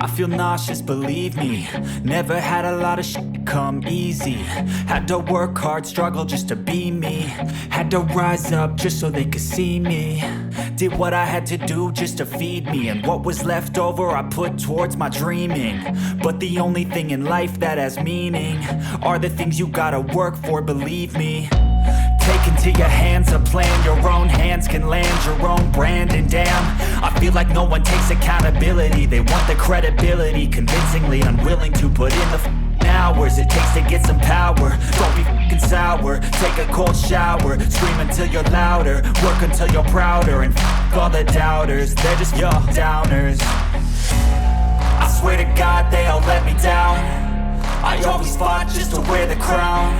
I feel nauseous, believe me. Never had a lot of shit come easy. Had to work hard, struggle just to be me. Had to rise up just so they could see me. Did what I had to do just to feed me. And what was left over I put towards my dreaming. But the only thing in life that has meaning are the things you gotta work for, believe me. Take into your hands a plan. Your own hands can land your own brand. And damn, I feel like no one takes accountability. They want the credibility, convincingly unwilling to put in the hours it takes to get some power. Don't be f***ing sour. Take a cold shower. Scream until you're louder. Work until you're prouder. And f*** all the doubters, they're just your downers. I swear to God they all let me down. I always fought just to wear the crown.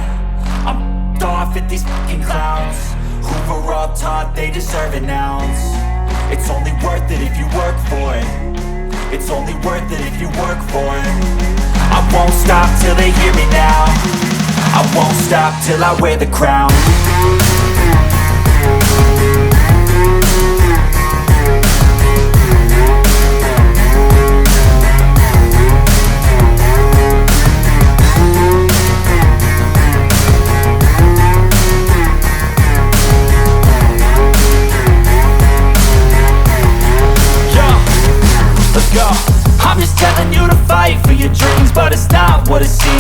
I'm off at these fucking clowns who were all taught they deserve an ounce. It's only worth it if you work for it. It's only worth it if you work for it. I won't stop till they hear me now. I won't stop till I wear the crown. I'm just telling you to fight for your dreams, but it's not what it seems.